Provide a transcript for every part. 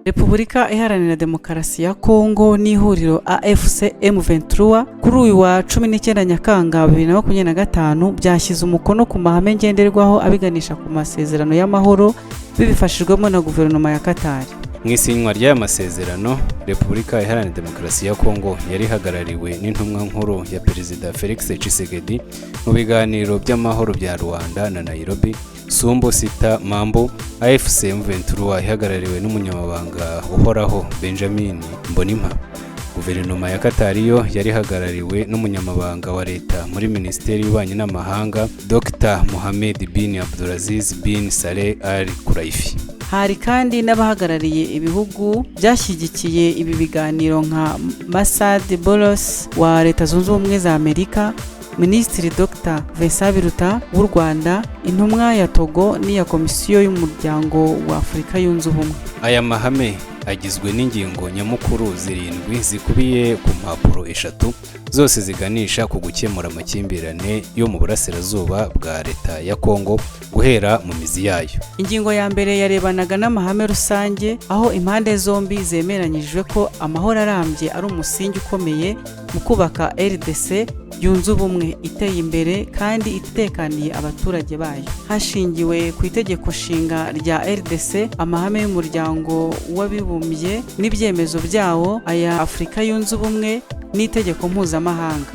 Repubulika Iharanira Demokarasi ya Kongo n'ihuriro AFC M23 kuri uyu wa 19 Nyakanga 2025 byashyize umukono ku mahame ngenderwaho abiganisha ku masezerano y'amahoro bibifashijwemo na guverinoma ya Qatar. Mu isinywa ry'aya masezerano, Repubulika Iharanira Demokarasi ya Kongo yari ihagarariwe n'intumwa nkuru ya Perezida Felix Tshisekedi mu biganiro by'amahoro bya Rwanda na Nairobi. Sumbo Sita Mambo. AFC M23 ihagarariwe n'umunyamabanga uhoraho Benjamin Mbonimpa. Guverinoma ya Qatar yo yari ihagarariwe n'umunyamabanga wa leta muri Minisiteri y'Ububanyi n'Amahanga Dr Mohamed bin Abdulaziz bin Saleh Al Khulaifi. Hari kandi n'abahagarariye ibihugu byashyigikiye ibi biganiro nka Masad Bolos wa Leta Zunze Ubumwe za Amerika, Minisitiri Dr Vincent Biruta w'u Rwanda, intumwa ya Togo n'iya Komisiyo y'Umuryango wa Afurika Yunze Ubumwe. Aya mahame agizwe n'ingingo nyamukuru zirindwi zikubiye ku mpapuro eshatu, zose ziganisha ku gukemura amakimbirane yo mu burasirazuba bwa leta ya Kongo guhera mu mizi yayo. Ingingo ya mbere yarebanaga n'amahame rusange, aho impande zombi zemeranyijwe ko amahoro arambye ari umusingi ukomeye mu kubaka RDC yunze ubumwe, iteye imbere kandi itekaniye abaturage bayo. Hashingiwe ku itegeko nshinga rya RDC, amahame y'umuryango w'abibumbye n'ibyemezo byawo, aya Afurika Yunze Ubumwe n'itegeko mpuzamahanga.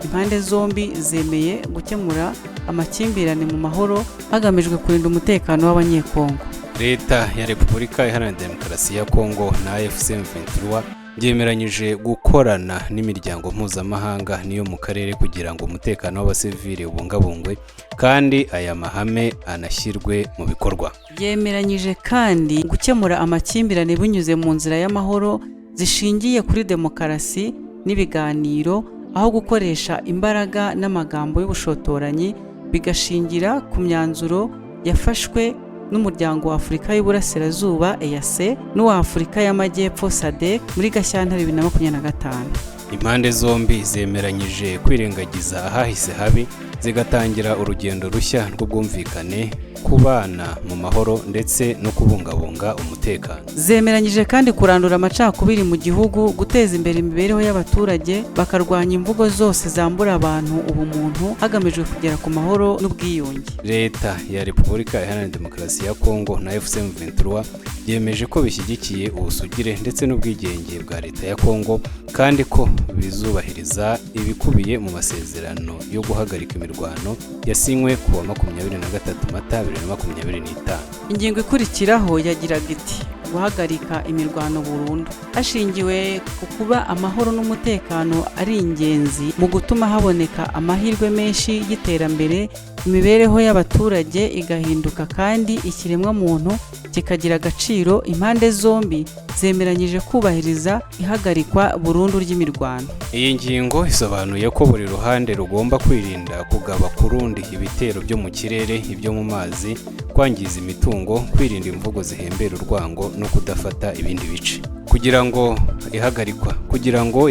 Impande zombi zemeye gukemura amakimbirane mu mahoro hagamijwe kurinda umutekano w'abanyekongo. Leta ya Repubulika Iharanira Demokarasi ya Kongo na AFC M23 byemeranyije gukorana n'imiryango mpuzamahanga niyo mu karere kugira ngo umutekano w'abasivile ubungabungwe kandi aya mahame anashyirwe mu bikorwa. Byemeranyije kandi gukemura amakimbirane binyuze mu nzira y'amahoro zishingiye kuri demokarasi n'ibiganiro, aho gukoresha imbaraga n'amagambo y'ubushotoranyi, bigashingira ku myanzuro yafashwe n'umuryango wa Afurika y'Uburasirazuba EAC n'uwa Afurika y'Amajyepfo SADC muri Gashyantare 2025. Impande zombi zemeranyije kwirengagiza ahahise habi, zigatangira urugendo rushya rw'ubwumvikane, kubana mu mahoro ndetse no kubungabunga umutekano. Zemeranyije kandi kurandura amacakubiri mu gihugu, guteza imbere imibereho y'abaturage, bakarwanya imvugo zose zambura abantu ubumuntu hagamijwe kugera ku mahoro n'ubwiyunge. Leta ya Repubulika Iharanira Demokarasi ya Kongo na AFC M23 yemeje ko bishyigikiye ubusugire ndetse n'ubwigenge bwa leta ya Kongo kandi ko bizubahiriza ibikubiye mu masezerano yo guhagarika imirwano yasinywe ku wa 23 Mata 2025. Ingingo ikurikiraho yagiraga iti guhagarika imirwano burundu, hashingiwe ku kuba amahoro n'umutekano ari ingenzi mu gutuma haboneka amahirwe menshi y'iterambere, imibereho y'abaturage igahinduka kandi ikiremwa muntu kikagira agaciro. Impande zombi zemeranyije kubahiriza ihagarikwa burundu ry'imirwano. Iyi ngingo isobanuye ko buri ruhande rugomba kwirinda kugaba ku rundi ibitero byo mu kirere, ibyo mu mazi, kwangiza imitungo, kwirinda imvugo zihembera urwango no kudafata ibindi bice. Kugira ngo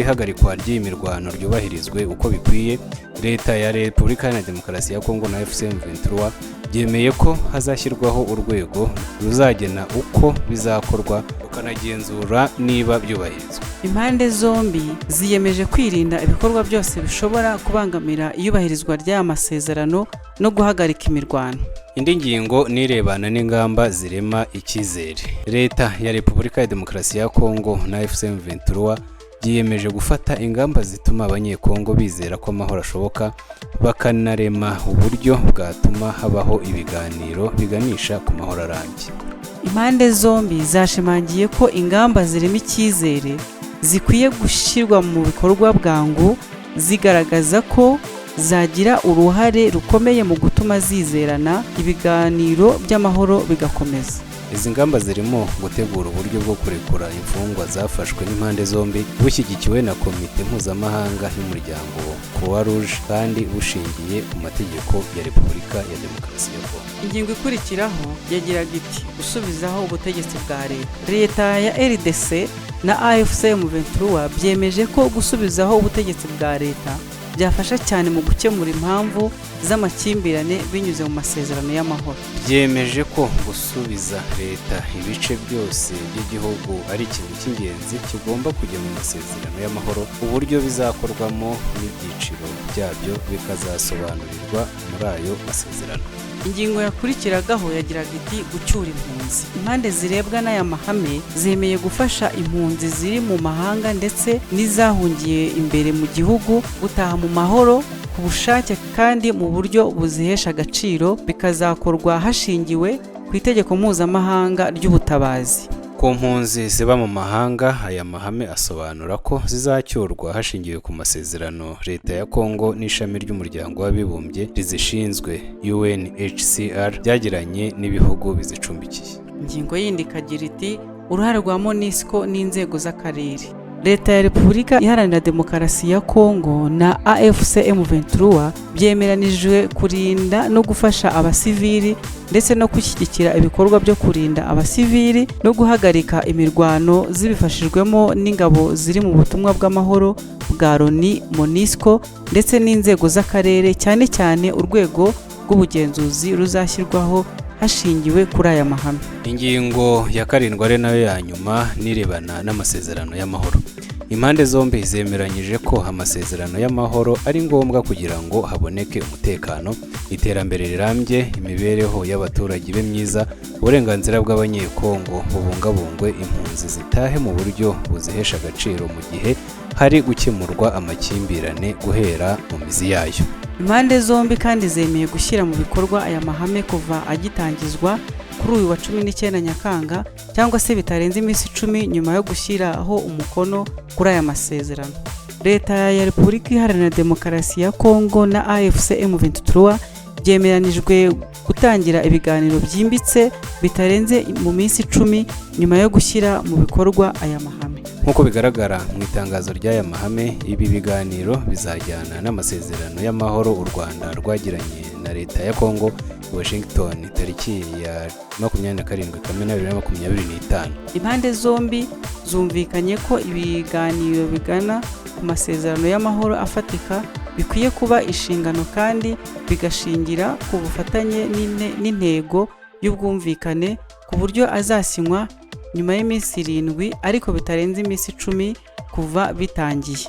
ihagarikwa ry'iyi mirwano ryubahirizwe uko bikwiye, Leta ya Repubulika Iharanira Demokarasi ya Kongo na AFC M23 byemeye ko hazashyirwaho urwego ruzagena uko bizakorwa rukanagenzura niba byubahirizwa. Impande zombi ziyemeje kwirinda ibikorwa byose bishobora kubangamira iyubahirizwa ry'aya masezerano no guhagarika imirwano. Indi ngingo nirebana n'ingamba zirema icyizere. Leta ya Repubulika ya Demokarasi ya Kongo na AFC M23 byiyemeje gufata ingamba zituma abanyekongo bizera ko amahoro ashoboka, bakanarema uburyo bwatuma habaho ibiganiro biganisha ku mahoro arambye. Impande zombi zashimangiye ko ingamba zirema icyizere zikwiye gushyirwa mu bikorwa bwangu, zigaragaza ko zagira uruhare rukomeye mu gutuma zizerana, ibiganiro by'amahoro bigakomeza. Izi ngamba zirimo gutegura uburyo bwo kurekura imfungwa zafashwe n'impande zombi, bushyigikiwe na Komite Mpuzamahanga y'Umuryango Croix Rouge kandi bushingiye ku mategeko ya Repubulika ya Demokarasi ya Kongo. Ingingo ikurikiraho yagiraga iti gusubizaho ubutegetsi bwa leta. Leta ya RDC na AFC M23 byemeje ko gusubizaho ubutegetsi bwa leta byafasha cyane mu gukemura impamvu z'amakimbirane binyuze mu masezerano y'amahoro. byemeje ko gusubiza leta ibice byose by'igihugu ari ikintu cy'ingenzi kigomba kujya mu masezerano y'amahoro. Uburyo bizakorwamo n'ibyiciro byabyo bikazasobanurirwa muri ayo masezerano. Ingingo yakurikiragaho yagiraga iti gucyura impunzi. Impande zirebwa n'aya mahame zemeye gufasha impunzi ziri mu mahanga ndetse n'izahungiye imbere mu gihugu gutaha mu mahoro ku bushake kandi mu buryo buzihesha agaciro, bikazakorwa hashingiwe ku itegeko mpuzamahanga ry'ubutabazi. Ku mpunzi ziba mu mahanga, aya mahame asobanura ko zizacyurwa hashingiwe ku masezerano leta ya Kongo n'ishami ry'umuryango w'abibumbye rizishinzwe UNHCR byagiranye n'ibihugu bizicumbikiye. Ingingo yindi ikagira iti uruhare rwa MONUSCO n'inzego z'akarere. Leta ya Repubulika Iharanira Demokarasi ya Kongo na AFC M23 byemeranijwe kurinda no gufasha abasivili ndetse no gushyigikira ibikorwa byo kurinda abasivili no guhagarika imirwano zibifashijwemo n'ingabo ziri mu butumwa bw'amahoro bwa Loni, MONUSCO ndetse n'inzego z'akarere, cyane cyane urwego rw'ubugenzuzi ruzashyirwaho hashingiwe kuri aya mahame. Ingingo ya 7 ari nayo ya nyuma nirebana n'amasezerano y'amahoro. Impande zombi zemeranyije ko amasezerano y'amahoro ari ngombwa kugira ngo haboneke umutekano, iterambere rirambye, imibereho y'abaturage be myiza, uburenganzira bw'abanyekongo bubungabungwe, impunzi zitahe mu buryo buzihesha agaciro mu gihe hari gukemurwa amakimbirane guhera mu mizi yayo. Impande zombi kandi zemeye gushyira mu bikorwa aya mahame kuva agitangizwa kuri uyu wa 19 Nyakanga cyangwa se bitarenze iminsi 10 nyuma yo gushyiraho umukono kuri aya masezerano. Leta ya Repubulika Iharanira Demokarasi ya Kongo na AFC M23 byemeranijwe gutangira ibiganiro byimbitse bitarenze mu minsi 10 nyuma yo gushyira mu bikorwa aya mahame. Nk'uko bigaragara mu itangazo ry'aya mahame, ibi biganiro bizajyana n'amasezerano y'amahoro u Rwanda rwagiranye na leta ya Kongo i Washington tariki ya 27 Kamena 2025. Impande zombi zumvikanye ko ibiganiro bigana ku masezerano y'amahoro afatika bikwiye kuba inshingano kandi bigashingira ku bufatanye n'intego y'ubwumvikane ku buryo azasinywa nyuma y'iminsi 7 ariko bitarenze iminsi 10 kuva bitangiye.